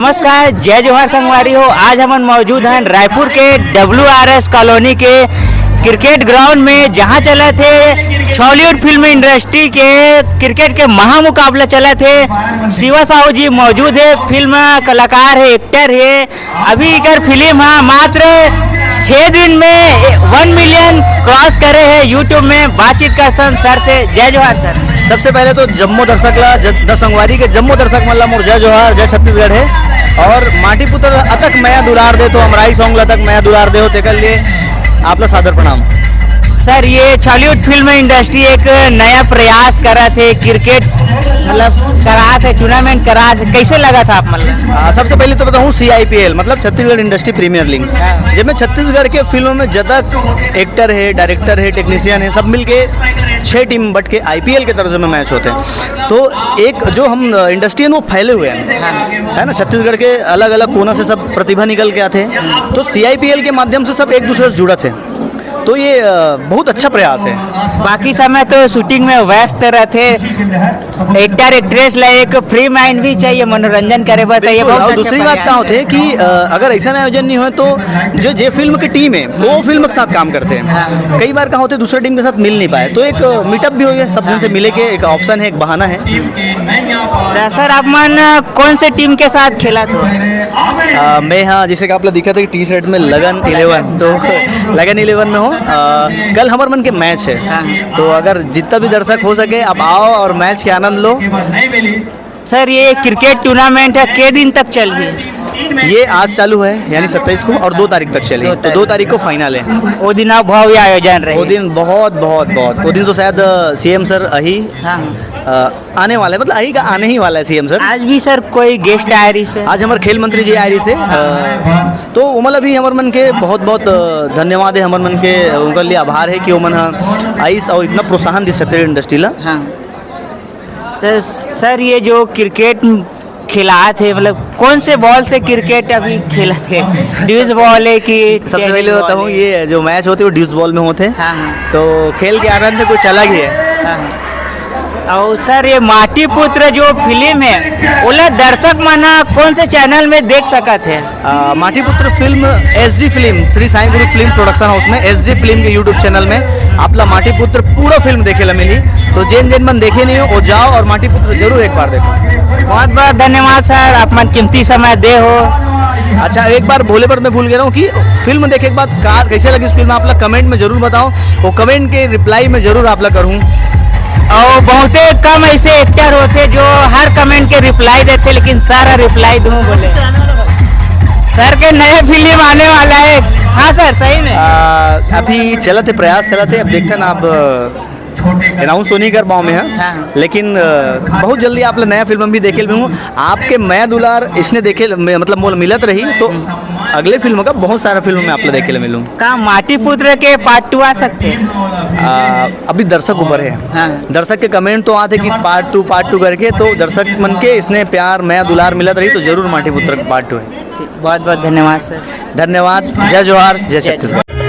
नमस्कार, जय जोहार संगवारी हो। आज हम मौजूद हैं रायपुर के WRS कॉलोनी के क्रिकेट ग्राउंड में, जहां चले थे बॉलीवुड फिल्म इंडस्ट्री के क्रिकेट के महामुकाबला चले थे। शिवा साहू जी मौजूद है, फिल्म कलाकार है, एक्टर है। अभी कर फिल्म है मात्र 6 दिन में 1 मिलियन क्रॉस करे है यूट्यूब में। बातचीत करते हैं सर से। जय जोहार सर। सबसे पहले तो जम्मू दर्शकला द संगवारी के जम्मू दर्शक मल्ला मोर जय जोहार, जय छत्तीसगढ़ है। और माटी पुत्र अतक मैं दुलार दे तो हमारी सॉन्ग लतक मैं दुलार दे हो तेकल लिए आपला सादर प्रणाम। सर, ये बॉलीवुड फिल्म इंडस्ट्री एक नया प्रयास करा थे, क्रिकेट मतलब करा थे, टूर्नामेंट करा थे, कैसे लगा था आप मतलब? सबसे पहले तो बताऊँ CIPL मतलब छत्तीसगढ़ इंडस्ट्री प्रीमियर लीग, जिसमें छत्तीसगढ़ के फिल्मों में जतक एक्टर है, डायरेक्टर है, टेक्नीशियन है, सब मिलके 6 टीम बट के IPL के तर्ज में मैच होते हैं। तो एक जो हम इंडस्ट्री है वो फैले हुए हैं, है ना। छत्तीसगढ़ के अलग अलग कोना से सब प्रतिभा निकल के आते हैं, तो CIPL के माध्यम से सब एक दूसरे से जुड़े थे। तो ये बहुत अच्छा प्रयास है। बाकी समय तो शूटिंग में व्यस्त रहते, एक्टर एक्ट्रेस ला एक फ्री माइंड भी चाहिए, मनोरंजन करे बताइए। बहुत दूसरी बात क्या होती है कि अगर ऐसा आयोजन नहीं हो तो जो फिल्म की टीम है वो फिल्म के साथ काम करते हैं। कई बार क्या होते हैं दूसरे टीम के साथ मिल नहीं पाए, तो एक मीटअप भी हो गया, सब जन से मिले के एक ऑप्शन है, एक बहाना है। सर, आप मन कौन से टीम के साथ खेला था? मैं हाँ, जैसे कि आप लोग दिखा था कि टी शर्ट में लगन 11, तो लगन 11 में हो। कल हमारे मन के मैच है, तो अगर जितना भी दर्शक हो सके आप आओ और मैच के आनंद लो। सर, ये क्रिकेट टूर्नामेंट है, कितने दिन तक चलेगी? ये आज चालू है यानी 27 को और 2 तारीख तक चलेगी, तो 2 तारीख को फाइनल है। वो दिन आप भव्य आयोजन रहे। वो दिन बहुत वो दिन तो शायद CM सर आने वाला है, मतलब अही का आने ही वाला है CM सर। आज भी सर कोई गेस्ट आ रही से? आज हमारे खेल मंत्री जी आ रही से, तो मतलब भी हमारे मन के बहुत बहुत धन्यवाद है, हमारे मन के उनके लिए आभार है कि वो मन आइस और इतना प्रोत्साहन दे सकते इंडस्ट्री ला। तो सर, ये जो क्रिकेट खिला थे मतलब कौन से बॉल से क्रिकेट अभी खेला थे? ड्यूस बॉल है कि? सबसे पहले बताऊँ ये जो मैच होते हैं वो ड्यूस बॉल में होते हैं, तो खेल के आनंद कुछ अलग ही है। और सर, ये माटी पुत्र जो फिल्म है ओला दर्शक माना कौन से चैनल में देख सकत है? Mati Putra film SG film Shri Sai Guru film production house में SG फिल्म के यूट्यूब चैनल में आपला माटी पुत्र पूरा फिल्म देखे ला मिली। तो जिन मन देखे नहीं हो वो जाओ और माटी पुत्र जरूर एक बार देखो। बहुत बहुत धन्यवाद सर, आप मन कीमती समय दे हो। अच्छा, एक बार भोले पर मैं भूल गया हूँ कि फिल्म देखे के बाद कैसे लगी इस फिल्म, आप लोग कमेंट में जरूर बताओ, वो कमेंट के रिप्लाई में जरूर आप लोग करूँ। और बहुत कम ऐसे एक्टर होते जो हर कमेंट के रिप्लाई देते, लेकिन सारा रिप्लाई दूँ बोले। सर के नए फिल्म आने वाला है। हाँ सर, सही में अभी चलते प्रयास चलते, अब देखते ना, अब अनाउंस तो नहीं कर पाऊँ मैं, लेकिन बहुत जल्दी आप नया फिल्म भी देखे हूँ। आपके मैं दुलार इसने देखे मतलब मोल मिलत रही, तो अगले फिल्म का बहुत सारा फिल्म में आप लोग देखे मिलूँ। का माटी पुत्र के पार्ट 2 आ सकते हैं? अभी दर्शक ऊपर है। दर्शक के कमेंट तो आते कि पार्ट 2 करके, तो दर्शक मन के इसने प्यार मैं दुलार मिलत रही, तो जरूर माटी पुत्र पार्ट 2 है। बहुत बहुत धन्यवाद सर। धन्यवाद। जय जोहार, जय छत्तीसगढ़।